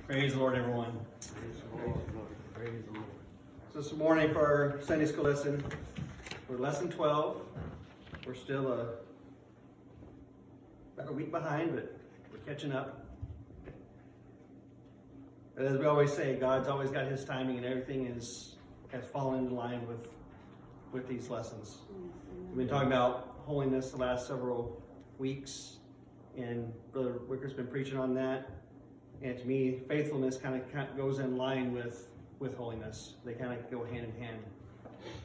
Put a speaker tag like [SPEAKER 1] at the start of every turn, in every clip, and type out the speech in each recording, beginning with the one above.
[SPEAKER 1] Praise the Lord, everyone.
[SPEAKER 2] Praise the Lord. Praise the Lord.
[SPEAKER 1] So this morning for our Sunday school lesson, we're lesson 12. We're still about a week behind, but we're catching up. But as we always say, God's always got His timing, and everything has fallen into line with these lessons. We've been talking about holiness the last several weeks, and Brother Wicker's been preaching on that. And to me, faithfulness kind of goes in line with holiness. They kind of go hand in hand.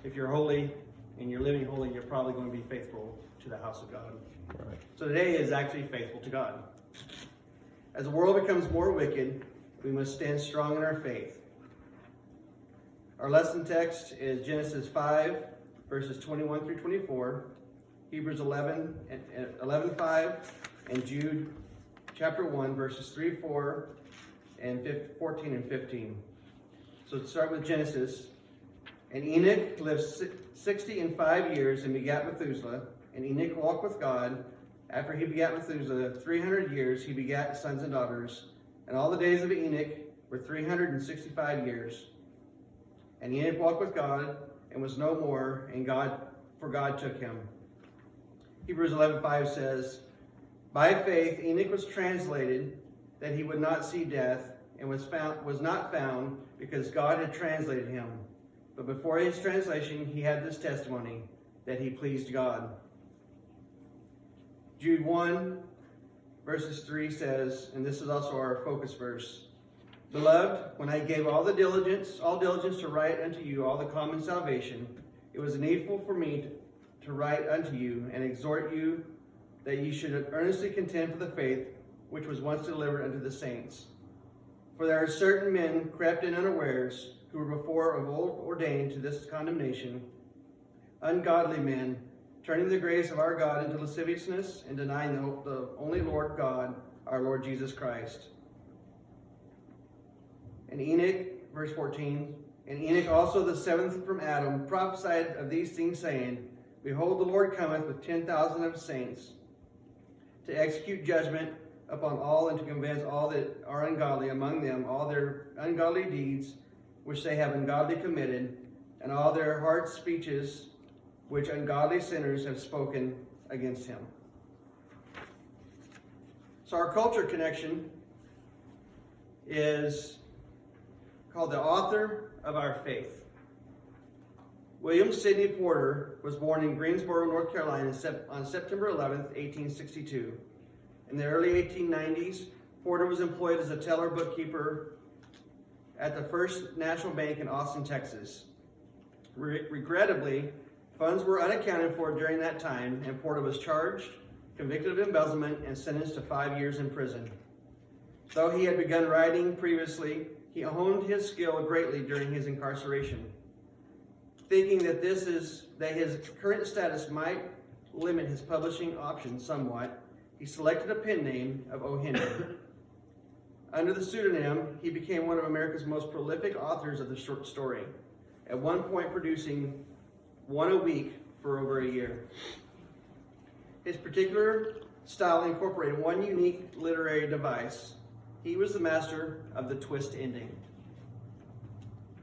[SPEAKER 1] If you're holy and you're living holy, you're probably going to be faithful to the house of God.
[SPEAKER 2] Right.
[SPEAKER 1] So today is actually faithful to God. As the world becomes more wicked, we must stand strong in our faith. Our lesson text is Genesis 5, verses 21 through 24, Hebrews 11:5, and Jude chapter 1, verses 3, 4, and 14 and 15. So to start with Genesis. And Enoch lived 65 years and begat Methuselah. And Enoch walked with God. After he begat Methuselah 300 years, he begat sons and daughters. And all the days of Enoch were 365 years. And Enoch walked with God and was no more, for God took him. Hebrews 11:5 says, by faith Enoch was translated that he would not see death, and was not found because God had translated him. But before his translation he had this testimony, that he pleased God. Jude 1 verses 3 says, and this is also our focus verse, Beloved, when I gave all diligence to write unto you all the common salvation, it was needful for me to write unto you and exhort you that ye should earnestly contend for the faith which was once delivered unto the saints. For there are certain men crept in unawares, who were before of old ordained to this condemnation, ungodly men, turning the grace of our God into lasciviousness, and denying the only Lord God, our Lord Jesus Christ. And Enoch, verse 14, and Enoch also the seventh from Adam prophesied of these things, saying, Behold, the Lord cometh with 10,000 of saints, to execute judgment upon all, and to convince all that are ungodly among them all their ungodly deeds which they have ungodly committed, and all their hard speeches which ungodly sinners have spoken against him. So our culture connection is called the author of our faith. William Sidney Porter was born in Greensboro, North Carolina on September 11th, 1862. In the early 1890s, Porter was employed as a teller bookkeeper at the First National Bank in Austin, Texas. Regrettably, funds were unaccounted for during that time, and Porter was charged, convicted of embezzlement, and sentenced to 5 years in prison. Though he had begun writing previously, he honed his skill greatly during his incarceration. Thinking that his current status might limit his publishing options somewhat, he selected a pen name of O. Henry. Under the pseudonym, he became one of America's most prolific authors of the short story, at one point producing one a week for over a year. His particular style incorporated one unique literary device. He was the master of the twist ending.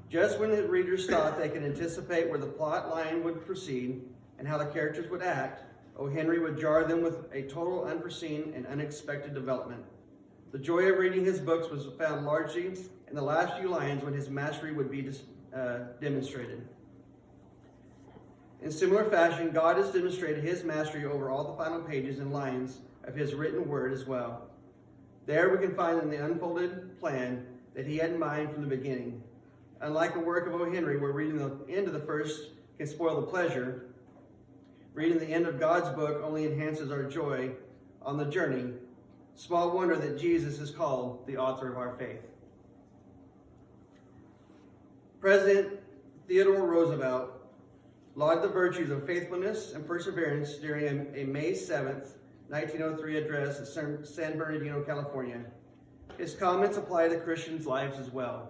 [SPEAKER 1] Just when the readers thought they could anticipate where the plot line would proceed and how the characters would act, O. Henry would jar them with a total unforeseen and unexpected development. The joy of reading his books was found largely in the last few lines, when his mastery would be demonstrated. In similar fashion, God has demonstrated his mastery over all the final pages and lines of his written word as well. There we can find in the unfolded plan that he had in mind from the beginning. Unlike the work of O. Henry, where reading the end of the first can spoil the pleasure, reading the end of God's book only enhances our joy on the journey. Small wonder that Jesus is called the author of our faith. President Theodore Roosevelt lauded the virtues of faithfulness and perseverance during a May 7th, 1903 address at San Bernardino, California. His comments apply to Christians' lives as well.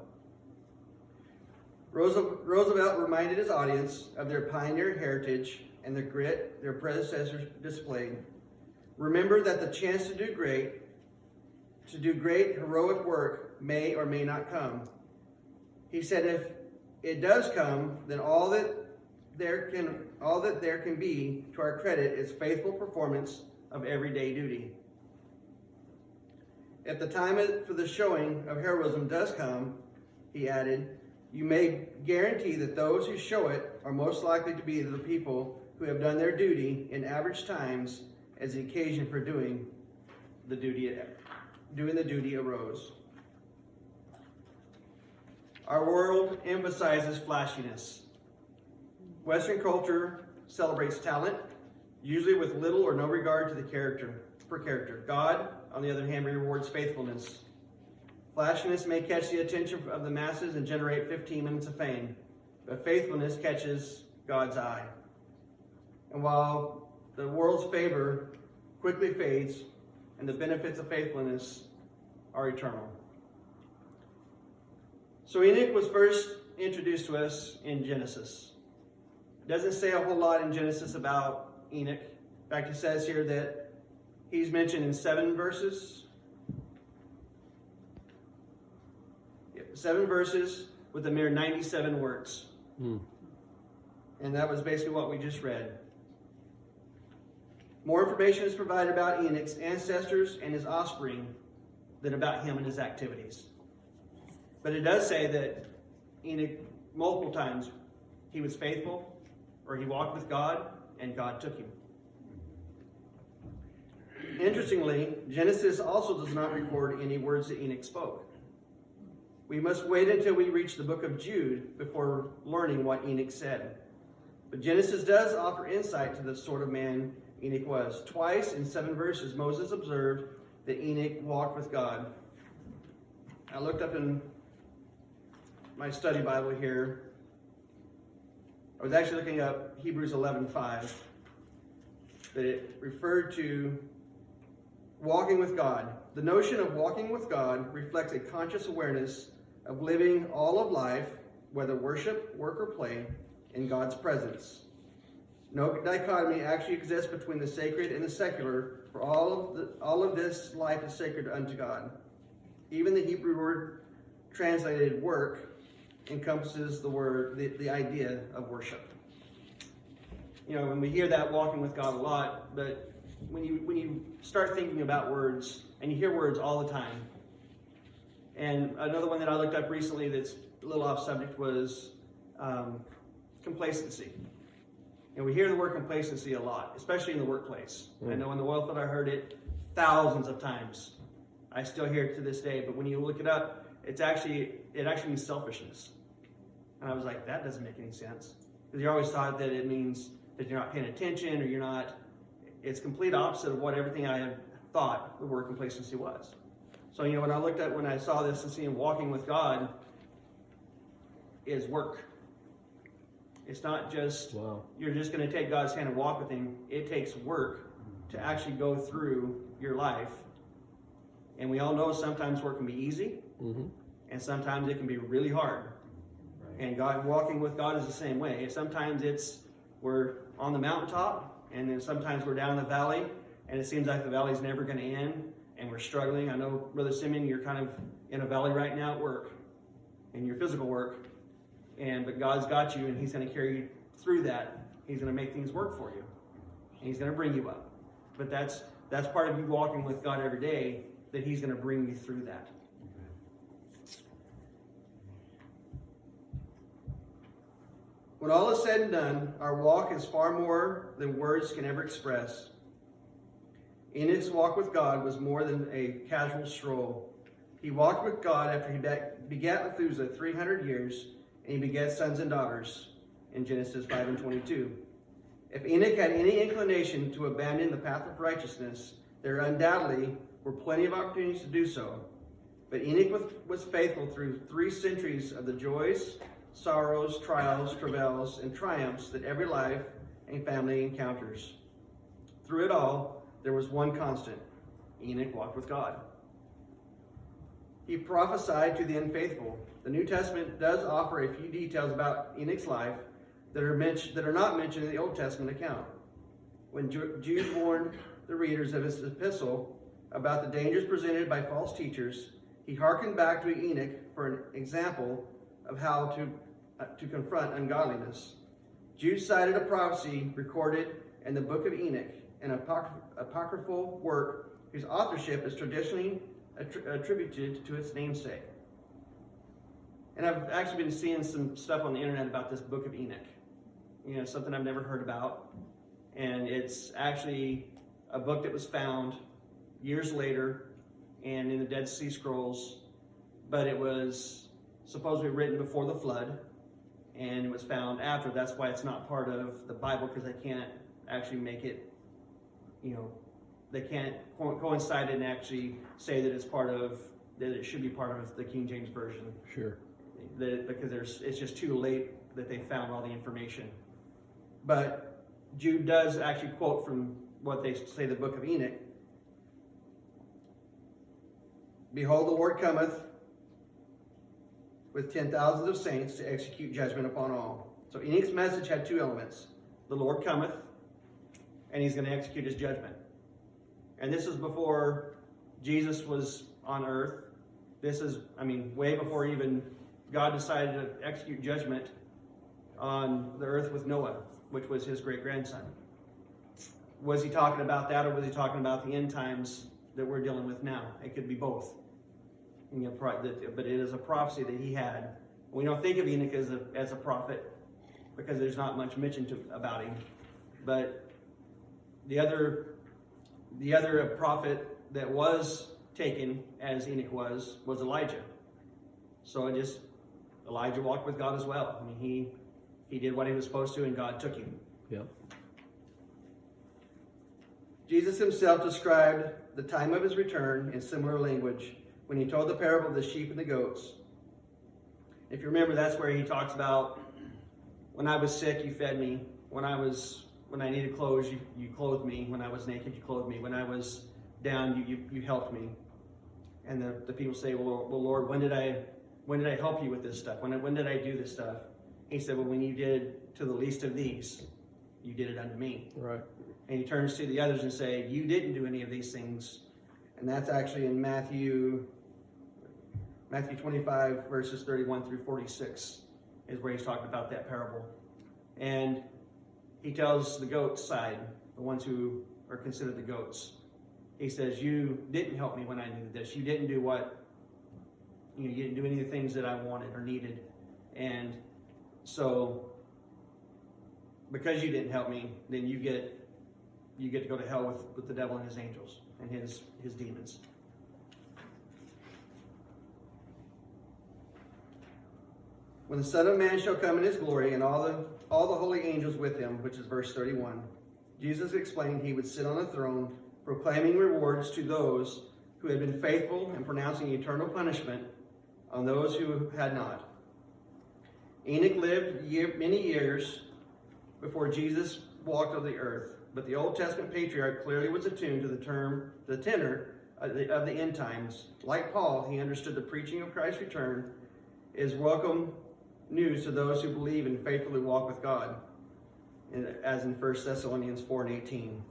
[SPEAKER 1] Roosevelt reminded his audience of their pioneer heritage and the grit their predecessors displayed. Remember that the chance to do great heroic work may or may not come. He said if it does come, then all that there can be to our credit is faithful performance of everyday duty. If the time for the showing of heroism does come, he added, you may guarantee that those who show it are most likely to be the people who have done their duty in average times as the occasion for doing the duty arose. Our world emphasizes flashiness. Western culture celebrates talent, usually with little or no regard to the character. God, on the other hand, rewards faithfulness. Flashiness may catch the attention of the masses and generate 15 minutes of fame, but faithfulness catches God's eye. And while the world's favor quickly fades, and the benefits of faithfulness are eternal. So Enoch was first introduced to us in Genesis. It doesn't say a whole lot in Genesis about Enoch. In fact, it says here that he's mentioned in 7 verses. 7 verses with a mere 97 words. And that was basically what we just read. More information is provided about Enoch's ancestors and his offspring than about him and his activities. But it does say that Enoch, multiple times, he was faithful, or he walked with God, and God took him. Interestingly, Genesis also does not record any words that Enoch spoke. We must wait until we reach the book of Jude before learning what Enoch said. But Genesis does offer insight to the sort of man Enoch was. Twice in 7 verses, Moses observed that Enoch walked with God. I looked up in my study Bible here. I was actually looking up Hebrews 11:5. That it referred to walking with God. The notion of walking with God reflects a conscious awareness of living all of life, whether worship, work, or play, in God's presence. No dichotomy actually exists between the sacred and the secular, for all of this life is sacred unto God. Even the Hebrew word translated work encompasses the idea of worship. You know, when we hear that walking with God a lot, but when you start thinking about words, and you hear words all the time, and another one that I looked up recently that's a little off subject was complacency. And we hear the word complacency a lot, especially in the workplace. I know in the oil field I heard it thousands of times. I still hear it to this day, but when you look it up, it actually means selfishness. And I was like, that doesn't make any sense. Because you always thought that it means that you're not paying attention, or you're not. It's complete opposite of what everything I had thought the word complacency was. So, you know, when I saw this and seeing walking with God is work. It's not just, you're just going to take God's hand and walk with him. It takes work to actually go through your life. And we all know sometimes work can be easy, and sometimes it can be really hard. And walking with God is the same way. Sometimes we're on the mountaintop, and then sometimes we're down in the valley, and it seems like the valley's never going to end, and we're struggling. I know, Brother Simeon, you're kind of in a valley right now at work, in your physical work, but God's got you, and he's going to carry you through that. He's going to make things work for you, and he's going to bring you up. But that's part of you walking with God every day, that he's going to bring you through that. When all is said and done, our walk is far more than words can ever express. Enoch's walk with God was more than a casual stroll. He walked with God after he begat Methuselah 300 years, and he begat sons and daughters in Genesis 5:22. If Enoch had any inclination to abandon the path of righteousness, there undoubtedly were plenty of opportunities to do so. But Enoch was faithful through 3 centuries of the joys, sorrows, trials, travails, and triumphs that every life and family encounters. Through it all, there was one constant. Enoch walked with God. He prophesied to the unfaithful. The New Testament does offer a few details about Enoch's life that are not mentioned in the Old Testament account. When Jude warned the readers of his epistle about the dangers presented by false teachers, He hearkened back to Enoch for an example of how to confront ungodliness. Jude cited a prophecy recorded in the book of Enoch, an apocryphal work whose authorship is traditionally attributed to its namesake. And I've actually been seeing some stuff on the internet about this book of Enoch. You know, something I've never heard about. And it's actually a book that was found years later and in the Dead Sea Scrolls, but it was supposedly written before the flood, and it was found after. That's why it's not part of the Bible, because they can't actually make it, you know, they can't coincide it and actually say that it's part of, that it should be part of the King James Version.
[SPEAKER 2] Sure.
[SPEAKER 1] Because it's just too late that they found all the information. But Jude does actually quote from what they say the book of Enoch. Behold, the Lord cometh with 10,000s of saints to execute judgment upon all. So Enoch's message had two elements. The Lord cometh, and he's going to execute his judgment. And this is before Jesus was on earth. This is, way before even God decided to execute judgment on the earth with Noah, which was his great-grandson. Was he talking about that, or was he talking about the end times that we're dealing with now? It could be both. But it is a prophecy that he had. We don't think of Enoch as a prophet because there's not much mentioned about him. But the other prophet that was taken as Enoch was Elijah. So Elijah walked with God as well. He did what he was supposed to, and God took him.
[SPEAKER 2] Yep.
[SPEAKER 1] Jesus himself described the time of his return in similar language when he told the parable of the sheep and the goats. If you remember, that's where he talks about, when I was sick, you fed me. When I needed clothes, you clothed me. When I was naked, you clothed me. When I was down, you helped me. And the people say, well, Lord, when did I help you with this stuff? When did I do this stuff? He said, well, when you did to the least of these, you did it unto me.
[SPEAKER 2] Right.
[SPEAKER 1] And he turns to the others and say, you didn't do any of these things. And that's actually in Matthew 25, verses 31 through 46, is where he's talking about that parable. And he tells the goats side, the ones who are considered the goats. He says, you didn't help me when I needed this. You didn't do you didn't do any of the things that I wanted or needed. And so, because you didn't help me, then you get to go to hell with the devil and his angels and his demons. When the Son of Man shall come in his glory, and all the holy angels with him, which is verse 31, Jesus explained he would sit on a throne, proclaiming rewards to those who had been faithful and pronouncing eternal punishment on those who had not. Enoch lived many years before Jesus walked on the earth, but the Old Testament patriarch clearly was attuned to the tenor of the end times. Like Paul, he understood the preaching of Christ's return is welcome news to those who believe and faithfully walk with God, as in 1 Thessalonians 4:18.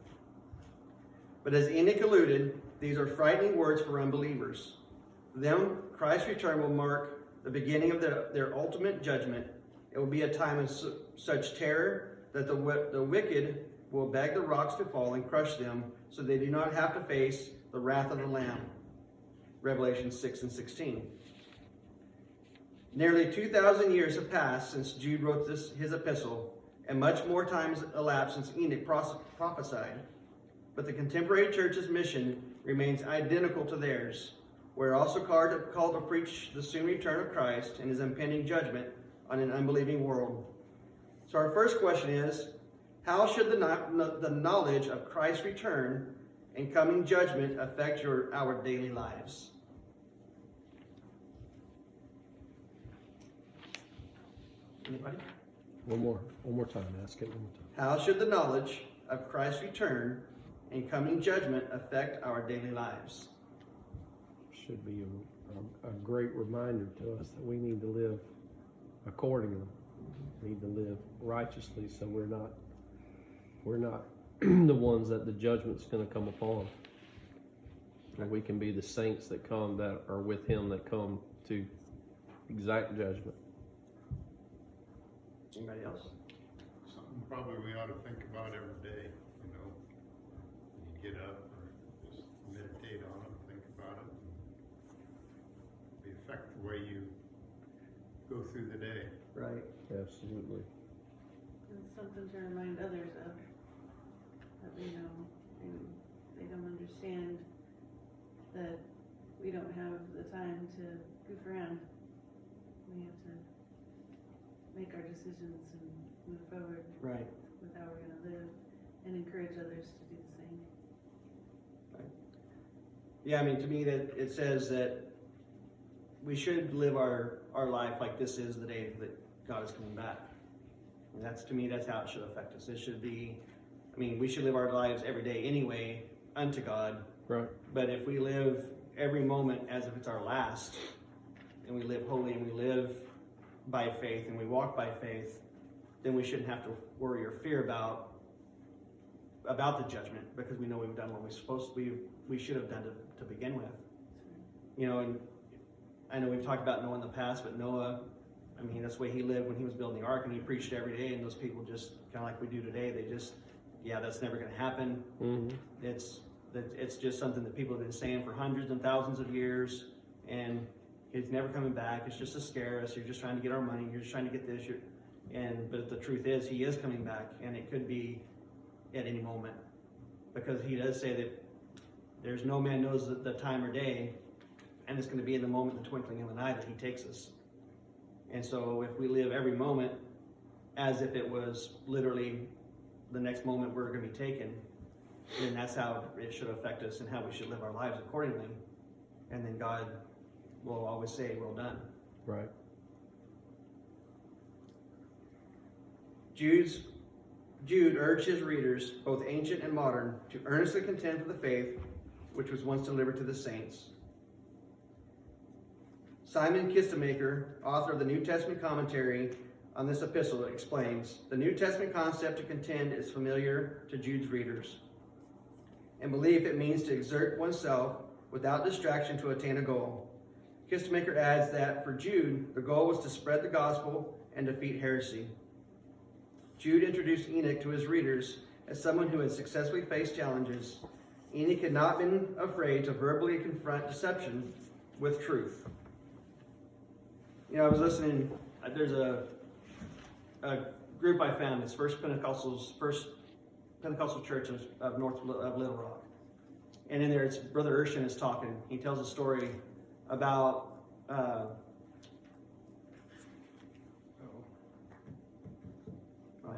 [SPEAKER 1] But as Enoch alluded, these are frightening words for unbelievers. For them, Christ's return will mark the beginning of their ultimate judgment. It will be a time of such terror that the wicked will beg the rocks to fall and crush them, so they do not have to face the wrath of the Lamb. Revelation 6:16. Nearly 2,000 years have passed since Jude wrote his epistle, and much more time has elapsed since Enoch prophesied. But the contemporary church's mission remains identical to theirs. We're also called to preach the soon return of Christ and his impending judgment on an unbelieving world. So our first question is, how should the knowledge of Christ's return and coming judgment affect our daily lives? Anybody?
[SPEAKER 2] One more time. Ask it one more time.
[SPEAKER 1] How should the knowledge of Christ's return and coming judgment affect our daily lives?
[SPEAKER 2] Should be a great reminder to us that we need to live accordingly. We need to live righteously, so we're not the ones that the judgment's going to come upon. And we can be the saints that come, that are with him, that come to exact judgment.
[SPEAKER 1] Anybody else?
[SPEAKER 3] Something probably we ought to think about every day, you know. When you get up, or just meditate on it, think about it. It affect the way you go through the day.
[SPEAKER 1] Right.
[SPEAKER 2] Absolutely.
[SPEAKER 4] And something to remind others of, that we know, and they don't understand that we don't have the time to goof around. We have to make our decisions and move forward
[SPEAKER 1] Right.
[SPEAKER 4] with how we're gonna live, and encourage others to do the same.
[SPEAKER 1] Yeah, I mean, to me, that it says that we should live our life like this is the day that God is coming back. And that's, to me, that's how it should affect us. It should be, I mean, we should live our lives every day anyway unto God.
[SPEAKER 2] Right.
[SPEAKER 1] But if we live every moment as if it's our last, and we live holy and we live by faith and we walk by faith, then we shouldn't have to worry or fear about the judgment, because we know we've done what we should have done to begin with. You know, and I know we've talked about Noah in the past, but Noah, I mean, that's the way he lived when he was building the ark, and he preached every day, and those people just, kind of like we do today, they just, yeah, that's never going to happen.
[SPEAKER 2] Mm-hmm.
[SPEAKER 1] It's just something that people have been saying for hundreds and thousands of years, and he's never coming back. It's just to scare us. You're just trying to get our money. You're just trying to get this. But the truth is, he is coming back, and it could be at any moment, because he does say that there's no man knows the time or day, and it's going to be in the moment, the twinkling of an eye, that he takes us. And so if we live every moment as if it was literally the next moment we're going to be taken, then that's how it should affect us and how we should live our lives accordingly. And then God will always say, well done.
[SPEAKER 2] Right.
[SPEAKER 1] Jude urged his readers, both ancient and modern, to earnestly contend for the faith which was once delivered to the saints. Simon Kistemaker, author of the New Testament commentary on this epistle, explains, the New Testament concept to contend is familiar to Jude's readers, and belief it means to exert oneself without distraction to attain a goal. Kistemaker adds that for Jude, the goal was to spread the gospel and defeat heresy. Jude introduced Enoch to his readers as someone who had successfully faced challenges. Enoch had not been afraid to verbally confront deception with truth. You know, I was listening, there's a group I found, it's First Pentecostal Church of Little Rock. And in there, it's Brother Urshan is talking. He tells a story about I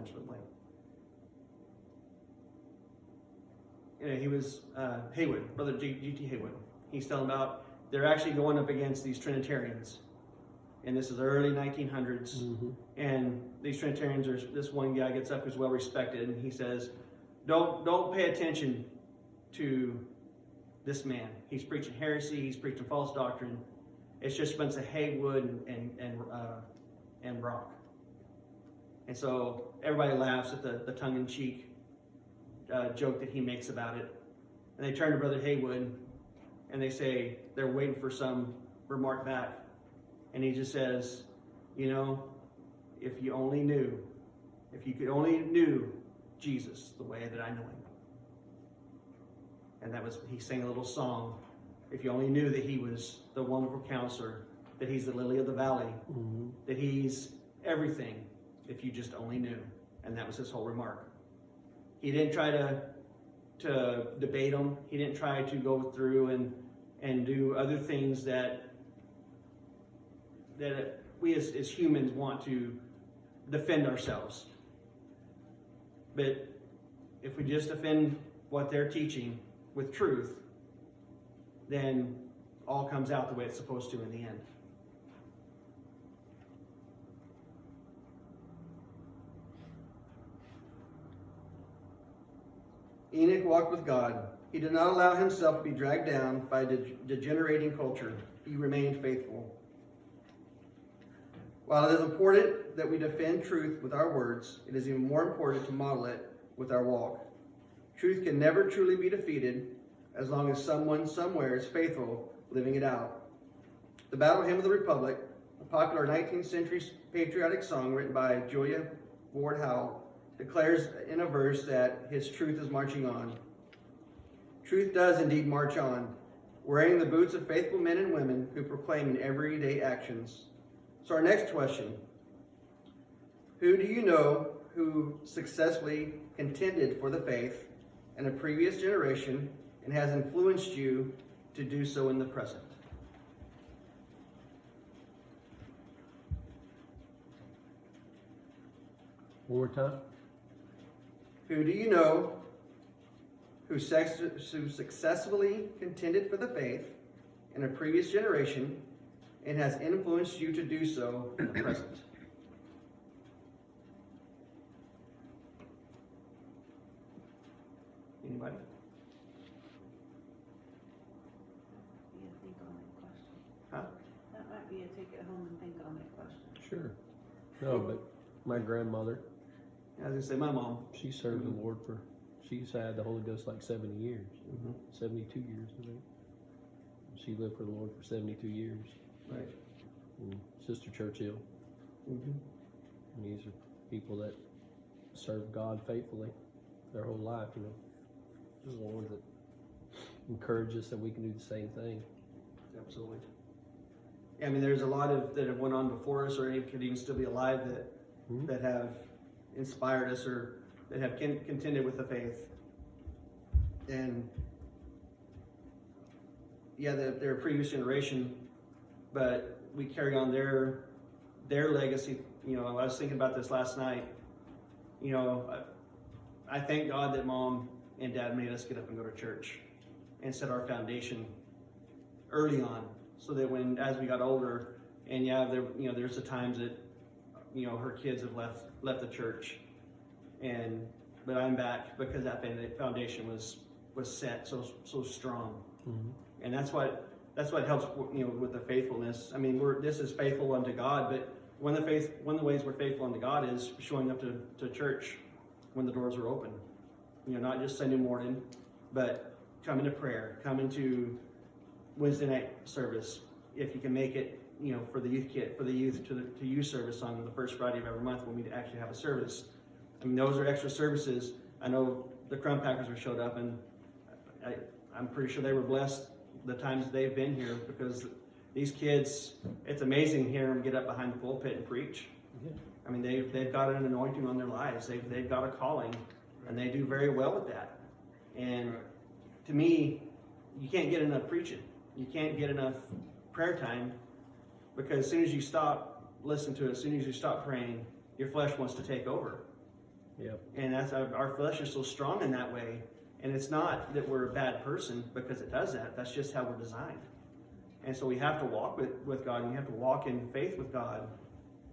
[SPEAKER 1] just went blank. He was Haywood, Brother G.T. Haywood. He's telling about they're actually going up against these Trinitarians, and this is the early 1900s.
[SPEAKER 2] Mm-hmm.
[SPEAKER 1] And these Trinitarians, this one guy gets up who's well respected, and he says, "Don't pay attention to this man. He's preaching heresy. He's preaching false doctrine. It's just a bunch of Haywood and rock." And so everybody laughs at the tongue-in-cheek joke that he makes about it. And they turn to Brother Haywood and they say they're waiting for some remark back. And he just says, you know, if you could only knew Jesus the way that I know him. And he sang a little song. If you only knew that he was the wonderful counselor, that he's the lily of the valley,
[SPEAKER 2] Mm-hmm.
[SPEAKER 1] that he's everything, if you just only knew. And that was his whole remark. He didn't try to debate him. He didn't try to go through and do other things that we as humans want to defend ourselves. But if we just defend what they're teaching with truth, then all comes out the way it's supposed to in the end. Enoch walked with God. He did not allow himself to be dragged down by degenerating culture. He remained faithful. While it is important that we defend truth with our words, it is even more important to model it with our walk. Truth can never truly be defeated as long as someone somewhere is faithful living it out. The Battle Hymn of the Republic, a popular 19th century patriotic song written by Julia Ward Howe, declares in a verse that his truth is marching on. Truth does indeed march on, wearing the boots of faithful men and women who proclaim in everyday actions. So our next question, who do you know who successfully contended for the faith in a previous generation and has influenced you to do so in the present?
[SPEAKER 2] One more time.
[SPEAKER 1] Who do you know who successfully contended for the faith in a previous generation and has influenced you to do so in the present? Anybody?
[SPEAKER 4] Be a think on that question.
[SPEAKER 1] Huh?
[SPEAKER 4] That might be a take it home and think on that question.
[SPEAKER 2] Sure. No, but my grandmother,
[SPEAKER 1] I was going to say my mom.
[SPEAKER 2] she served the Lord for, she's had the Holy Ghost like 70 years,
[SPEAKER 1] Mm-hmm.
[SPEAKER 2] 72 years, I think. She lived for the Lord for 72 years.
[SPEAKER 1] Right.
[SPEAKER 2] And Sister Churchill.
[SPEAKER 1] Mm-hmm.
[SPEAKER 2] And these are people that serve God faithfully their whole life, you know. They're the ones that encourage us that we can do the same thing.
[SPEAKER 1] Absolutely. Yeah, I mean, there's a lot of that have went on before us, or any could even still be alive that have inspired us or that have contended with the faith. And yeah, they're a previous generation, but we carry on their legacy. You know, I was thinking about this last night. You know, I thank God that Mom and Dad made us get up and go to church and set our foundation early on, so that as we got older, and there's the times that her kids have left the church, but I'm back because that foundation was set so strong.
[SPEAKER 2] Mm-hmm.
[SPEAKER 1] And that's what helps with the faithfulness. I mean, this is faithful unto God, but one of the ways we're faithful unto God is showing up to church when the doors are open. Not just Sunday morning, but coming to prayer, coming to Wednesday night service, if you can make it, for the youth to youth service on the first Friday of every month when we actually have a service. I mean, those are extra services. I know the Crumb Packers have showed up, and I'm pretty sure they were blessed the times they've been here, because these kids, it's amazing hearing them get up behind the pulpit and preach.
[SPEAKER 2] Yeah.
[SPEAKER 1] I mean, they've got an anointing on their lives. They've got a calling, and they do very well with that. And to me, you can't get enough preaching. You can't get enough prayer time, because as soon as you stop listening to it, as soon as you stop praying, your flesh wants to take over.
[SPEAKER 2] Yep.
[SPEAKER 1] And that's our flesh is so strong in that way. And it's not that we're a bad person because it does that. That's just how we're designed. And so we have to walk with God, and we have to walk in faith with God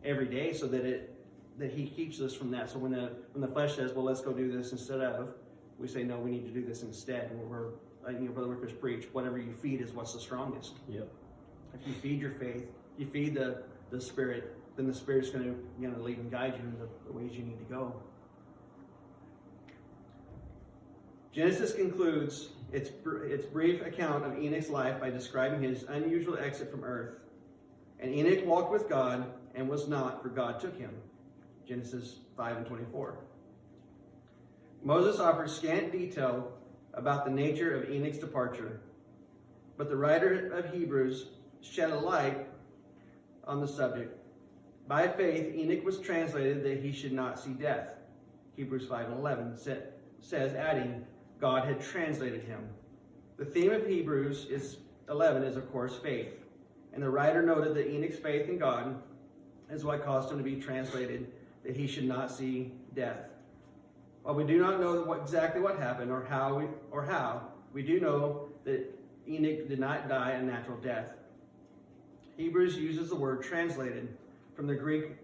[SPEAKER 1] every day, so that He keeps us from that. So when the flesh says, "Well, let's go do this instead of," we say, "No, we need to do this instead." And we're Brother Wicker's preach, whatever you feed is what's the strongest.
[SPEAKER 2] Yep.
[SPEAKER 1] If you feed your faith, you feed the Spirit, then the Spirit's going to lead and guide you in the ways you need to go. Genesis concludes its brief account of Enoch's life by describing his unusual exit from earth. And Enoch walked with God and was not, for God took him. Genesis 5:24. Moses offers scant detail about the nature of Enoch's departure, but the writer of Hebrews shed a light on the subject. By faith, Enoch was translated that he should not see death. Hebrews 5:11 says, adding, God had translated him. The theme of Hebrews 11 is, of course, faith. And the writer noted that Enoch's faith in God is what caused him to be translated that he should not see death. While we do not know exactly what happened or how, we do know that Enoch did not die a natural death. Hebrews uses the word translated from the Greek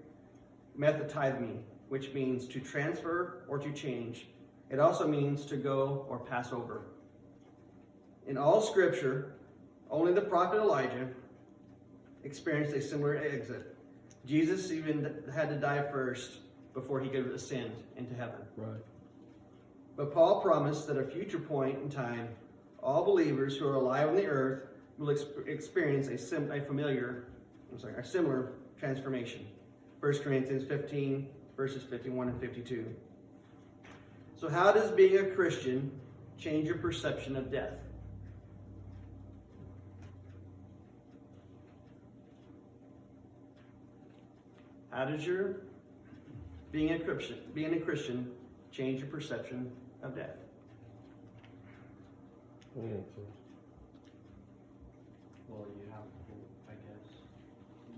[SPEAKER 1] methotythme, which means to transfer or to change. It also means to go or pass over. In all Scripture, only the prophet Elijah experienced a similar exit. Jesus even had to die first before he could ascend into heaven.
[SPEAKER 2] Right.
[SPEAKER 1] But Paul promised that at a future point in time, all believers who are alive on the earth will experience a similar transformation. 1 Corinthians 15, verses 51 and 52. So how does being a Christian change your perception of death? How does your being a Christian change your perception of death?
[SPEAKER 5] Well, you have, I guess,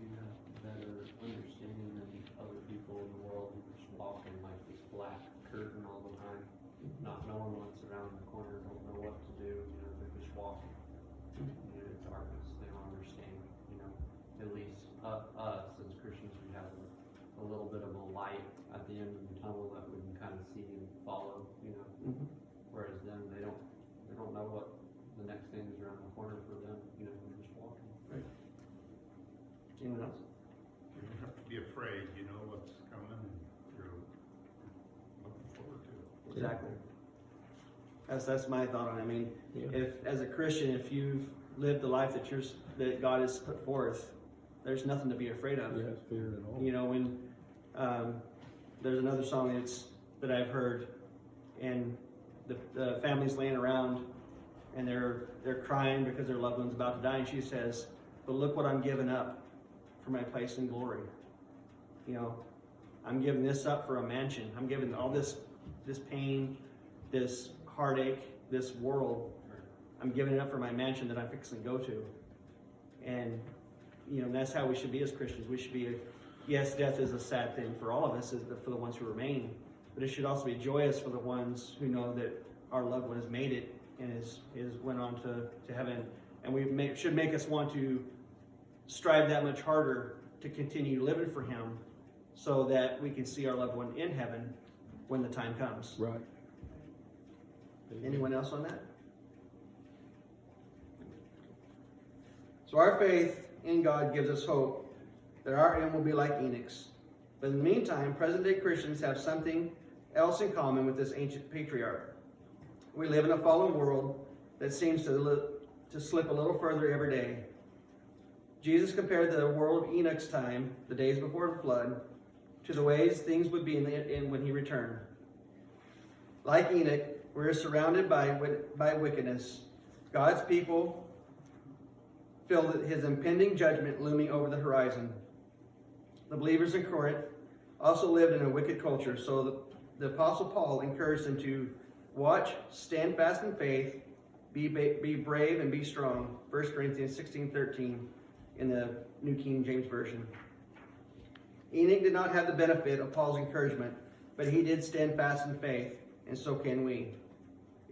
[SPEAKER 5] you have better understanding than other people in the world who just walk in like this black curtain all the time, not knowing what's around the corner, don't know what to do, you know, they're just walking. You know, it's darkness, they don't understand, you know, at least us as Christians, we have a little bit of a light at the end of the tunnel that we can kind of see and follow, you know, whereas them, they don't know what the next thing is around the corner for them, you know, they're just walking.
[SPEAKER 1] Right. Anyone else?
[SPEAKER 3] You don't have to be afraid, you know what's coming, and you're looking forward to it.
[SPEAKER 1] Exactly. That's my thought on it. I mean,
[SPEAKER 2] Yeah.
[SPEAKER 1] if as a Christian, if you've lived the life that God has put forth, there's nothing to be afraid of.
[SPEAKER 2] Yeah, it's fear at all.
[SPEAKER 1] You know, when there's another song that I've heard, and the family's laying around and they're crying because their loved one's about to die, and she says, "But look what I'm giving up for my place in glory." You know, I'm giving this up for a mansion. I'm giving all this pain, this heartache, this world. I'm giving it up for my mansion that I'm fixing to go to. And you know, that's how we should be as Christians. We should be, yes, death is a sad thing for all of us, for the ones who remain, but it should also be joyous for the ones who know that our loved one has made it and is went on to heaven. And should make us want to strive that much harder to continue living for Him, so that we can see our loved one in heaven when the time comes.
[SPEAKER 2] Right.
[SPEAKER 1] Anyone else on that? So our faith in God gives us hope that our end will be like Enoch's. But in the meantime, present-day Christians have something else in common with this ancient patriarch. We live in a fallen world that seems to slip a little further every day. Jesus compared the world of Enoch's time, the days before the flood, to the ways things would be in when He returned. Like Enoch, we're surrounded by wickedness. God's people feel His impending judgment looming over the horizon. The believers in Corinth also lived in a wicked culture, so the Apostle Paul encouraged them to watch, stand fast in faith, be brave, and be strong. 1 Corinthians 16:13 in the New King James Version. Enoch did not have the benefit of Paul's encouragement, but he did stand fast in faith, and so can we.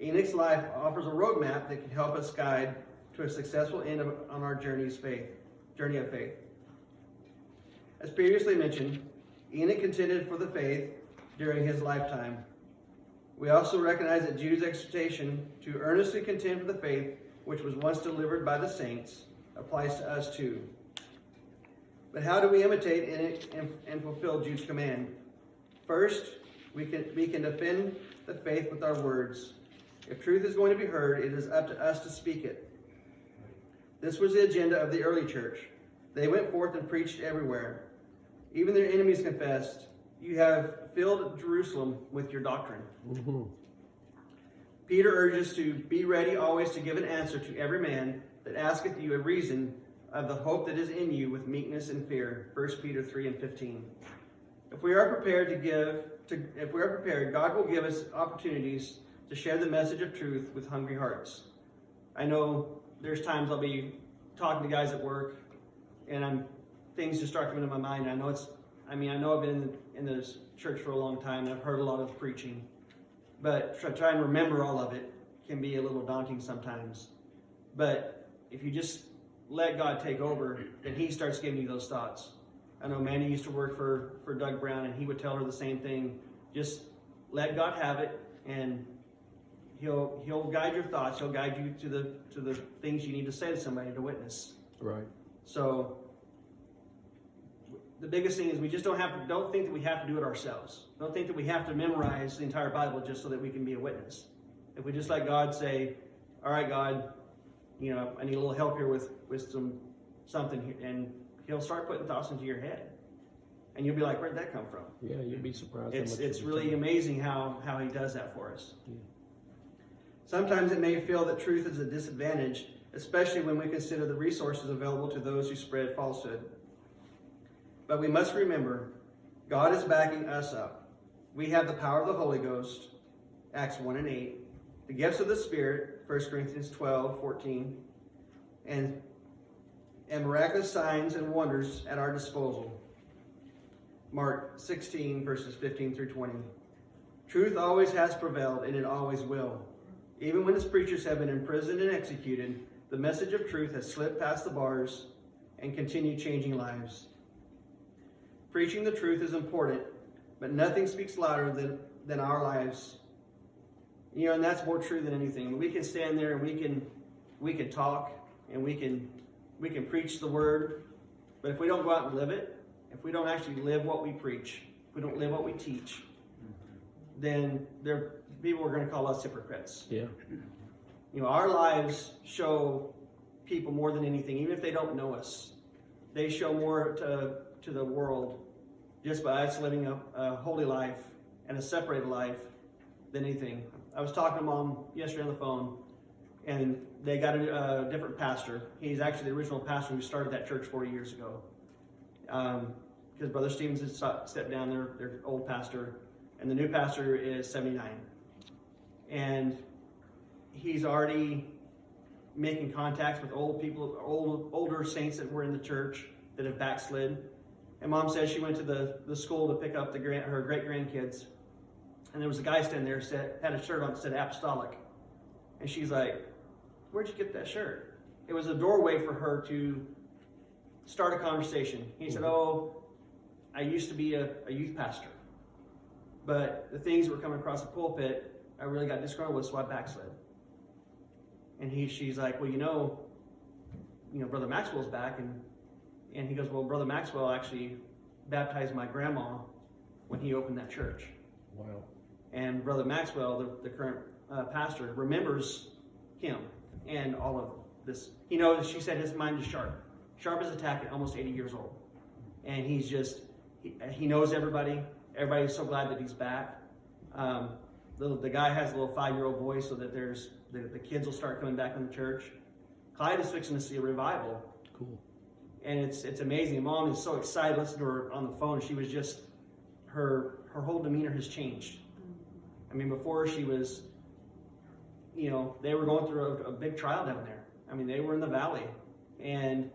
[SPEAKER 1] Enoch's life offers a roadmap that can help us guide to a successful end on our journey of faith. As previously mentioned, Enoch contended for the faith during his lifetime. We also recognize that Jude's exhortation to earnestly contend for the faith which was once delivered by the saints applies to us too. But how do we imitate Enoch and fulfill Jude's command? First, we can defend the faith with our words. If truth is going to be heard, it is up to us to speak it. This was the agenda of the early church. They went forth and preached everywhere. Even their enemies confessed, "You have filled Jerusalem with your doctrine."
[SPEAKER 2] Mm-hmm.
[SPEAKER 1] Peter urges to be ready always to give an answer to every man that asketh you a reason of the hope that is in you with meekness and fear. 1 Peter 3:15. If we are prepared, God will give us opportunities to share the message of truth with hungry hearts. I know there's times I'll be talking to guys at work, and things just start coming to my mind. I know I've been in this church for a long time, and I've heard a lot of preaching, but try and remember all of it can be a little daunting sometimes. But if you just let God take over, then He starts giving you those thoughts. I know Mandy used to work for Doug Brown, and he would tell her the same thing. Just let God have it, and He'll guide your thoughts. He'll guide you to the things you need to say to somebody to witness.
[SPEAKER 2] Right.
[SPEAKER 1] So the biggest thing is we just don't think that we have to do it ourselves. Don't think that we have to memorize the entire Bible just so that we can be a witness. If we just let God say, all right, God, I need a little help here with something here, and he'll start putting thoughts into your head. And you'll be like, where'd that come from?
[SPEAKER 2] Yeah, you'd be surprised.
[SPEAKER 1] It's really amazing how he does that for us.
[SPEAKER 2] Yeah.
[SPEAKER 1] Sometimes it may feel that truth is a disadvantage, especially when we consider the resources available to those who spread falsehood. But we must remember, God is backing us up. We have the power of the Holy Ghost, Acts 1 and 8, the gifts of the Spirit, 1 Corinthians 12, 14, and miraculous signs and wonders at our disposal, Mark 16, verses 15 through 20. Truth always has prevailed, and it always will. Even when its preachers have been imprisoned and executed, the message of truth has slipped past the bars and continued changing lives. Preaching the truth is important, but nothing speaks louder than our lives. And that's more true than anything. We can stand there and we can talk and we can preach the word, but if we don't go out and live it, if we don't actually live what we preach, if we don't live what we teach, then people are going to call us hypocrites.
[SPEAKER 2] Yeah.
[SPEAKER 1] Our lives show people more than anything, even if they don't know us. They show more to the world just by us living a holy life and a separated life than anything. I was talking to Mom yesterday on the phone, and they got a different pastor. He's actually the original pastor who started that church 40 years ago. Because Brother Stevens has stepped down, their old pastor, and the new pastor is 79. And he's already making contacts with older saints that were in the church that have backslid. And Mom says she went to the school to pick up her great-grandkids. And there was a guy standing there had a shirt on that said apostolic. And she's like, where'd you get that shirt? It was a doorway for her to start a conversation. He said, I used to be a youth pastor. But the things that were coming across the pulpit, I really got disgruntled with, so I backslid. And she's like, well, Brother Maxwell's back. And he goes, well, Brother Maxwell actually baptized my grandma when he opened that church. Wow. And Brother Maxwell, the current pastor, remembers him and all of this. He knows, she said his mind is sharp. Sharp as a tack at almost 80 years old. And he's just, he knows everybody. Everybody's so glad that he's back. The guy has a little 5-year-old boy so that the kids will start coming back in the church. Clyde is fixing to see a revival.
[SPEAKER 2] Cool. And
[SPEAKER 1] it's amazing. Mom is so excited listening to her on the phone. She was just, her whole demeanor has changed. I mean, before she was, they were going through a big trial down there. I mean, they were in the valley. And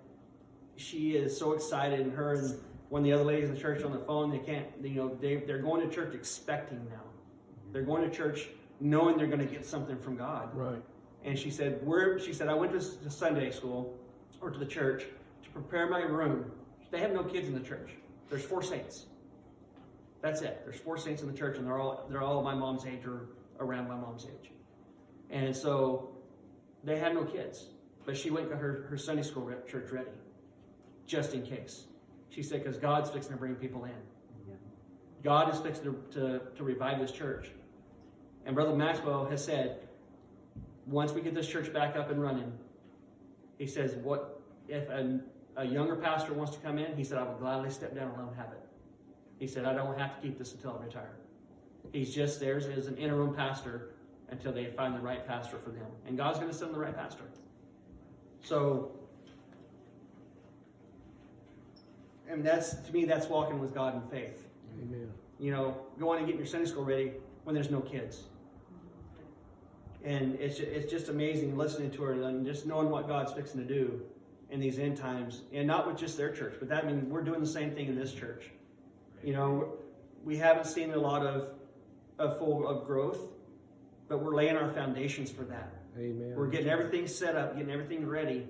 [SPEAKER 1] she is so excited, and her and one of the other ladies in the church on the phone, they're going to church expecting now. They're going to church knowing they're going to get something from God.
[SPEAKER 2] Right. And
[SPEAKER 1] she said, I went to Sunday school or to the church to prepare my room. They have no kids in the church. There's 4 saints. That's it. There's 4 saints in the church, and they're all my mom's age or around my mom's age. And so they had no kids, but she went to her Sunday school church ready, just in case. She said, because God's fixing to bring people in. Yeah. God is fixing to revive this church. And Brother Maxwell has said, once we get this church back up and running, he says, what if a younger pastor wants to come in? He said, I would gladly step down and let him have it. He said, I don't have to keep this until I retire. He's just there as an interim pastor until they find the right pastor for them. And God's going to send the right pastor. So, and to me, that's walking with God in faith.
[SPEAKER 2] Amen.
[SPEAKER 1] Going and getting your Sunday school ready when there's no kids. And it's just amazing listening to her and just knowing what God's fixing to do in these end times. And not with just their church, but we're doing the same thing in this church. We haven't seen a lot of growth, but we're laying our foundations for that.
[SPEAKER 2] Amen.
[SPEAKER 1] We're getting everything set up, getting everything ready.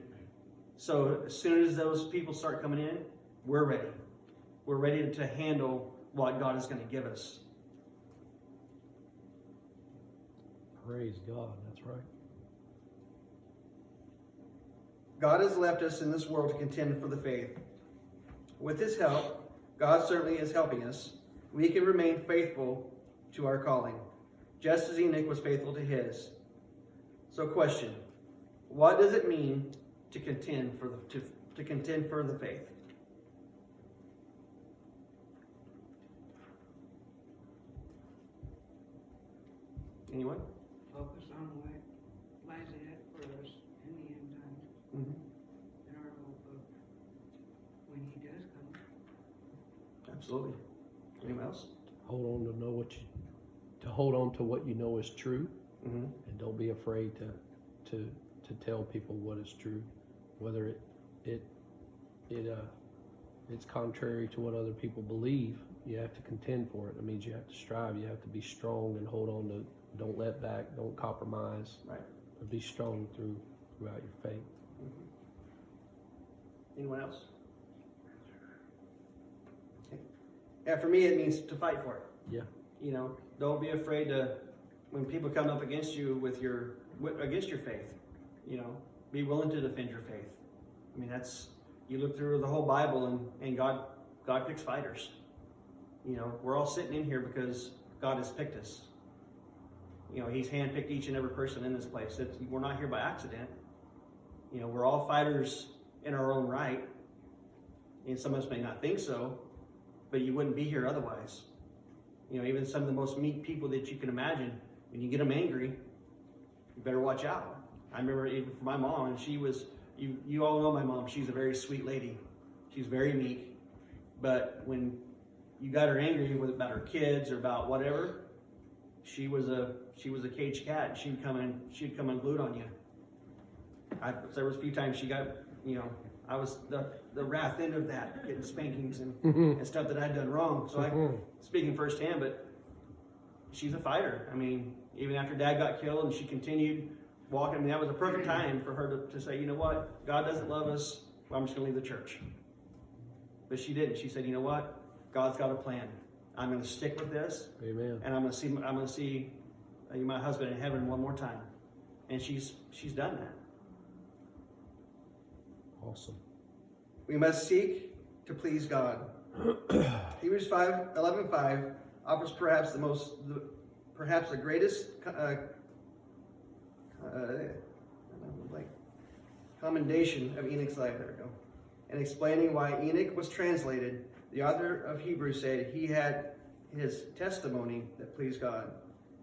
[SPEAKER 1] So as soon as those people start coming in, we're ready. We're ready to handle what God is going to give us.
[SPEAKER 2] Praise God. That's right.
[SPEAKER 1] God has left us in this world to contend for the faith. With His help, God certainly is helping us. We can remain faithful to our calling, just as Enoch was faithful to his. So question, What does it mean to contend for to contend for the faith? Anyone?
[SPEAKER 6] Focus on what lies ahead for us in the end times,
[SPEAKER 1] Mm-hmm.
[SPEAKER 6] in our hope of when he does come.
[SPEAKER 1] Absolutely. Anyone else?
[SPEAKER 2] Hold on to know hold on to what you know is true,
[SPEAKER 1] Mm-hmm.
[SPEAKER 2] and don't be afraid to tell people what is true, whether it's contrary to what other people believe. You have to contend for it. It means you have to strive. You have to be strong and hold on to. Don't let back. Don't compromise.
[SPEAKER 1] Right.
[SPEAKER 2] But be strong throughout your faith.
[SPEAKER 1] Anyone else? Okay. Yeah, for me, it means to fight for it.
[SPEAKER 2] Yeah.
[SPEAKER 1] You know, don't be afraid to, when people come up against you against your faith, you know, be willing to defend your faith. I mean, you look through the whole Bible and God picks fighters. You know, we're all sitting in here because God has picked us. You know, He's handpicked each and every person in this place. We're not here by accident. You know, we're all fighters in our own right. And some of us may not think so, but you wouldn't be here otherwise. You know, even some of the most meek people that you can imagine, when you get them angry, you better watch out. I remember even for my mom, and she was, you all know my mom, she's a very sweet lady. She's very meek. But when you got her angry about her kids or about whatever, she was a caged cat. She'd come unglued on you. There was a few times she got, you know, I was the wrath end of that, getting spankings and stuff that I'd done wrong. So I'm speaking firsthand, but she's a fighter. I mean, even after Dad got killed and she continued walking, I mean, that was a perfect time for her to say, you know what, God doesn't love us, well, I'm just going to leave the church. But she didn't. She said, you know what, God's got a plan. I'm going to stick with this.
[SPEAKER 2] Amen.
[SPEAKER 1] And I'm going to see my husband in heaven one more time. And she's done that.
[SPEAKER 2] Awesome.
[SPEAKER 1] We must seek to please God. Hebrews 11:5 offers perhaps the greatest commendation of Enoch's life. There we go. And explaining why Enoch was translated, the author of Hebrews said he had his testimony that pleased God.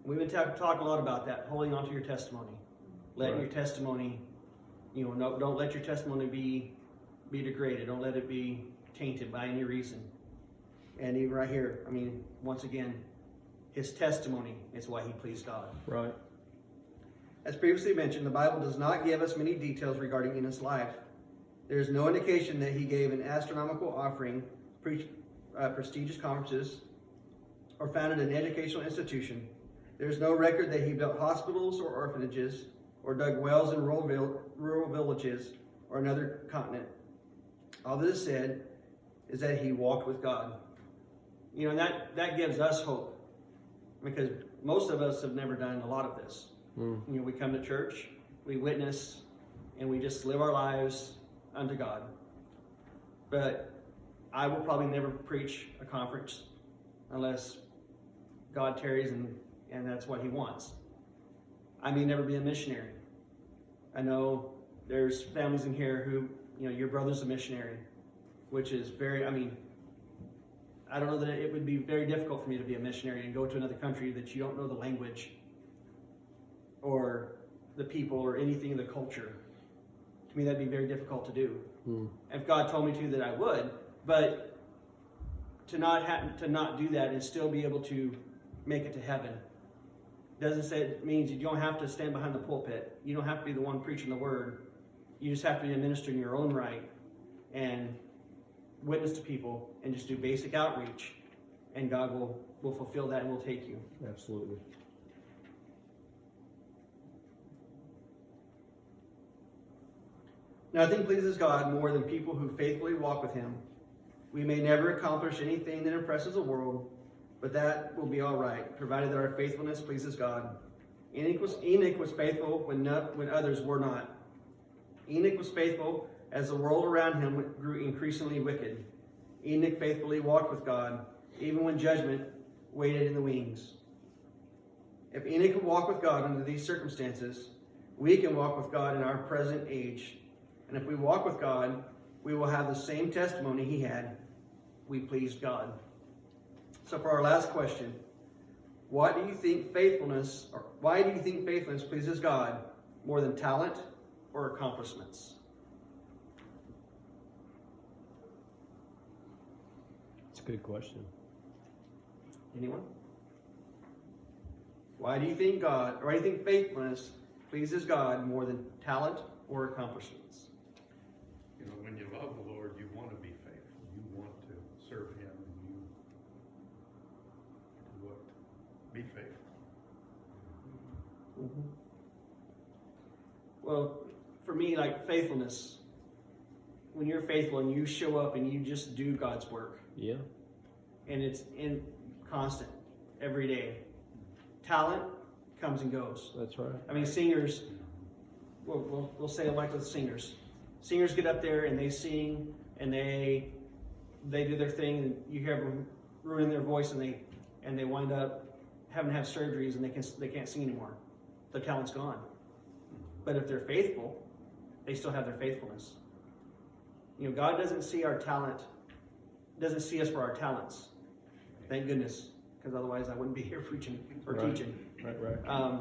[SPEAKER 1] We've been talking a lot about that, holding on to your testimony. Letting your testimony, you know, don't let your testimony be degraded. Don't let it be tainted by any reason. And even right here, I mean, once again, his testimony is why he pleased God.
[SPEAKER 2] Right.
[SPEAKER 1] As previously mentioned, the Bible does not give us many details regarding Enoch's life. There is no indication that he gave an astronomical offering, preached prestigious conferences, or founded an educational institution. There is no record that he built hospitals or orphanages, or dug wells in rural villages or another continent. All that is said is that he walked with God. You know, and that gives us hope, because most of us have never done a lot of this. You know, we come to church, we witness, and we just live our lives unto God. But I will probably never preach a conference unless God tarries and that's what he wants. I may never be a missionary. I know there's families in here who, you know, your brother's a missionary, which is I don't know that it would be very difficult for me to be a missionary and go to another country that you don't know the language or the people or anything in the culture. To me, that'd be very difficult to do. If God told me to, that I would, but to not do that and still be able to make it to heaven doesn't say it means you don't have to stand behind the pulpit. You don't have to be the one preaching the word. You just have to be a minister in your own right and witness to people and just do basic outreach, and God will fulfill that and will take you.
[SPEAKER 2] Absolutely.
[SPEAKER 1] Nothing pleases God more than people who faithfully walk with him. We may never accomplish anything that impresses the world, but that will be all right, provided that our faithfulness pleases God. Enoch was faithful when others were not. Enoch was faithful as the world around him grew increasingly wicked. Enoch faithfully walked with God, even when judgment waited in the wings. If Enoch could walk with God under these circumstances, we can walk with God in our present age. And if we walk with God, we will have the same testimony he had. We pleased God. So for our last question, why do you think faithfulness pleases God more than talent or accomplishments?
[SPEAKER 2] It's a good question.
[SPEAKER 1] Anyone? Why do you think faithfulness pleases God more than talent or accomplishments?
[SPEAKER 3] You know, when you love the Lord, you want to be faithful. You want to serve him, and you what? Be faithful.
[SPEAKER 1] Mm-hmm. Well, for me, like faithfulness, when you're faithful and you show up and you just do God's work,
[SPEAKER 2] Yeah.
[SPEAKER 1] and it's in constant every day. Talent comes and goes.
[SPEAKER 2] That's right.
[SPEAKER 1] I mean, singers, we'll say it like with singers. Singers get up there and they sing and they do their thing, and you hear them ruining their voice, and they wind up having to have surgeries, and they can't sing anymore. Their talent's gone. But if they're faithful, they still have their faithfulness. You know, God doesn't see our talent, doesn't see us for our talents. Thank goodness, because otherwise I wouldn't be here preaching or teaching.
[SPEAKER 2] Right.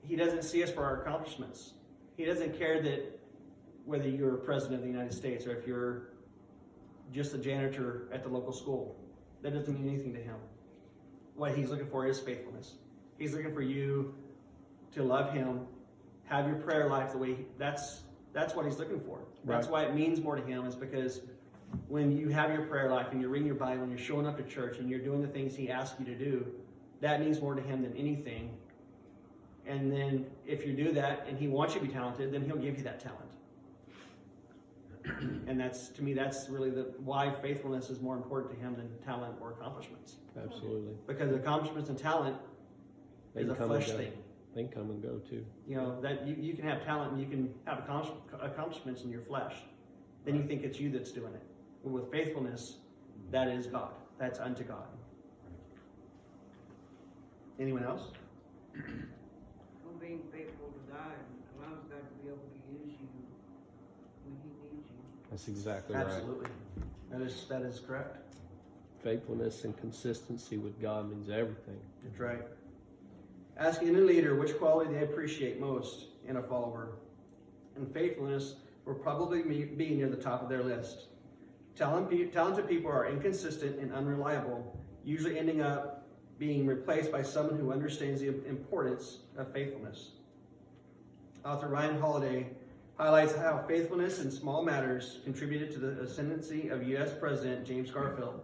[SPEAKER 1] He doesn't see us for our accomplishments. He doesn't care that whether you're president of the United States or if you're just a janitor at the local school. That doesn't mean anything to him. What he's looking for is faithfulness. He's looking for you to love him, have your prayer life the way that's what he's looking for. That's why it means more to him, is because when you have your prayer life and you're reading your Bible and you're showing up to church and you're doing the things he asks you to do, that means more to him than anything. And then if you do that and he wants you to be talented, then he'll give you that talent. And to me, that's really why faithfulness is more important to him than talent or accomplishments.
[SPEAKER 2] Absolutely.
[SPEAKER 1] Because accomplishments and talent is a flesh thing.
[SPEAKER 2] They can come and go too.
[SPEAKER 1] You know, that you can have talent and you can have accomplishments in your flesh. Then you think it's you that's doing it. But with faithfulness, that is God. That's unto God. Anyone else?
[SPEAKER 6] Well, being faithful to God allows God to be able to use you when he needs you.
[SPEAKER 2] That's exactly right.
[SPEAKER 1] Absolutely. That is correct.
[SPEAKER 2] Faithfulness and consistency with God means everything.
[SPEAKER 1] That's right. Asking any leader which quality they appreciate most in a follower. And faithfulness will probably be near the top of their list. Talented people are inconsistent and unreliable, usually ending up being replaced by someone who understands the importance of faithfulness. Author Ryan Holiday highlights how faithfulness in small matters contributed to the ascendancy of U.S. President James Garfield.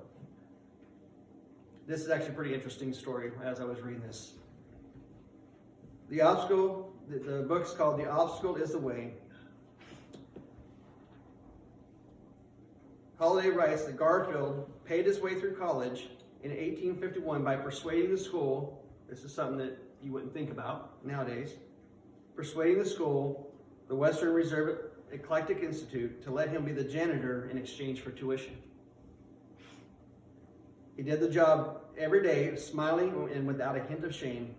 [SPEAKER 1] This is actually a pretty interesting story as I was reading this. The book's called The Obstacle is the Way. Holiday writes that Garfield paid his way through college in 1851 by persuading the school, this is something that you wouldn't think about nowadays, persuading the school, the Western Reserve Eclectic Institute, to let him be the janitor in exchange for tuition. He did the job every day, smiling and without a hint of shame.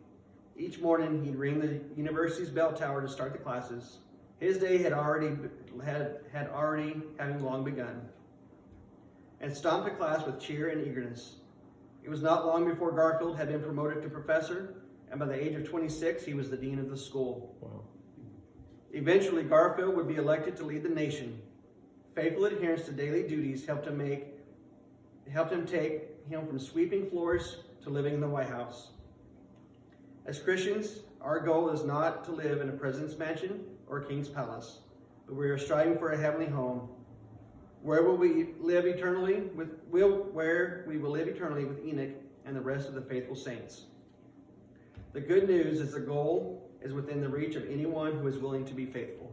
[SPEAKER 1] Each morning, he'd ring the university's bell tower to start the classes. His day had already having long begun, and stomped to class with cheer and eagerness. It was not long before Garfield had been promoted to professor, and by the age of 26, he was the dean of the school.
[SPEAKER 2] Wow.
[SPEAKER 1] Eventually, Garfield would be elected to lead the nation. Faithful adherence to daily duties helped him take him from sweeping floors to living in the White House. As Christians, our goal is not to live in a president's mansion or a king's palace, but we are striving for a heavenly home, where we will live eternally with Enoch and the rest of the faithful saints. The good news is the goal is within the reach of anyone who is willing to be faithful.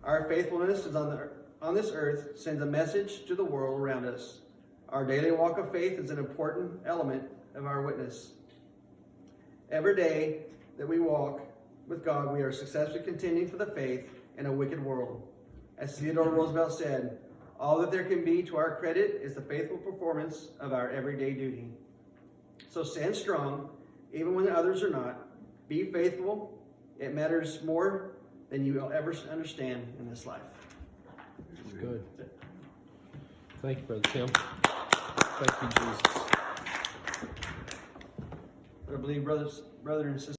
[SPEAKER 1] Our faithfulness is on this earth sends a message to the world around us. Our daily walk of faith is an important element of our witness. Every day that we walk with God, we are successfully contending for the faith in a wicked world. As Theodore Roosevelt said, all that there can be to our credit is the faithful performance of our everyday duty. So stand strong, even when others are not. Be faithful, It matters more than you will ever understand in this life.
[SPEAKER 2] Good. Thank you, Brother Tim. Thank you, Jesus.
[SPEAKER 1] I believe, brother and sister.